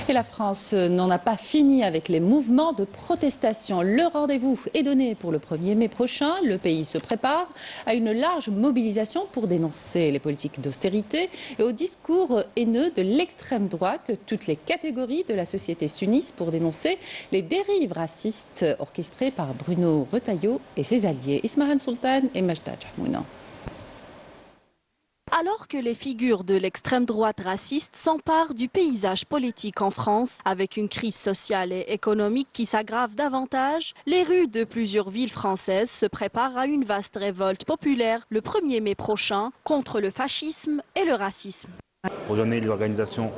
Et la France n'en a pas fini avec les mouvements de protestation. Le rendez-vous est donné pour le 1er mai prochain. Le pays se prépare à une large mobilisation pour dénoncer les politiques d'austérité et au discours haineux de l'extrême droite. Toutes les catégories de la société s'unissent pour dénoncer les dérives racistes orchestrées par Bruno Retailleau et ses alliés. Ismahan Sultan et Majda Jahmouna. Alors que les figures de l'extrême droite raciste s'emparent du paysage politique en France, avec une crise sociale et économique qui s'aggrave davantage, les rues de plusieurs villes françaises se préparent à une vaste révolte populaire le 1er mai prochain contre le fascisme et le racisme. Rejoignez les organisations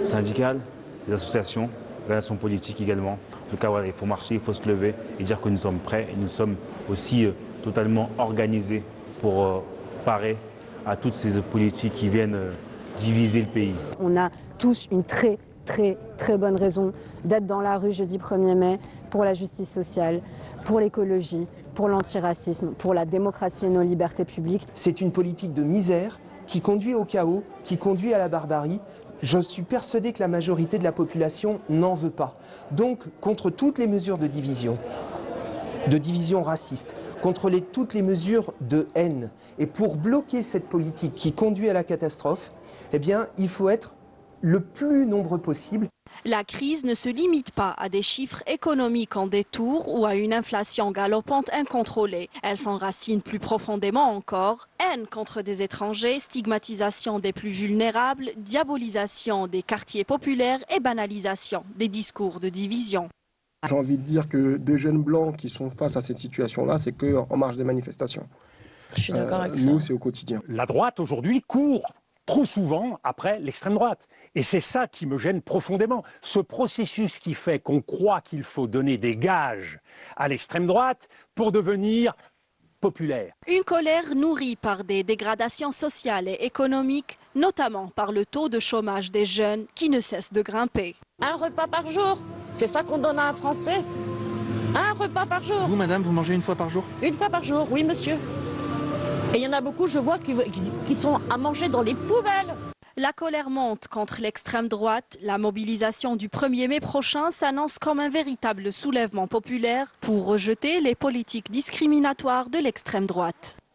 syndicales, les associations, les organisations politiques également. En tout cas, voilà, il faut marcher, il faut se lever et dire que nous sommes prêts et nous sommes aussi totalement organisés pour parer à toutes ces politiques qui viennent diviser le pays. On a tous une très bonne raison d'être dans la rue jeudi 1er mai pour la justice sociale, pour l'écologie, pour l'antiracisme, pour la démocratie et nos libertés publiques. C'est une politique de misère qui conduit au chaos, qui conduit à la barbarie. Je suis persuadé que la majorité de la population n'en veut pas. Donc, contre toutes les mesures de division raciste, contre toutes les mesures de haine. Et pour bloquer cette politique qui conduit à la catastrophe, eh bien, il faut être le plus nombreux possible. La crise ne se limite pas à des chiffres économiques en détour ou à une inflation galopante incontrôlée. Elle s'enracine plus profondément encore. Haine contre des étrangers, stigmatisation des plus vulnérables, diabolisation des quartiers populaires et banalisation des discours de division. J'ai envie de dire que des jeunes blancs qui sont face à cette situation-là, c'est qu'en marge des manifestations. Je suis d'accord avec ça. Nous, c'est au quotidien. La droite, aujourd'hui, court trop souvent après l'extrême droite. Et c'est ça qui me gêne profondément. Ce processus qui fait qu'on croit qu'il faut donner des gages à l'extrême droite pour devenir populaire. Une colère nourrie par des dégradations sociales et économiques, notamment par le taux de chômage des jeunes qui ne cesse de grimper. Un repas par jour, c'est ça qu'on donne à un Français. Un repas par jour. Vous, madame, vous mangez une fois par jour? Une fois par jour, oui, monsieur. Et il y en a beaucoup, je vois, qui sont à manger dans les poubelles. La colère monte contre l'extrême droite. La mobilisation du 1er mai prochain s'annonce comme un véritable soulèvement populaire pour rejeter les politiques discriminatoires de l'extrême droite.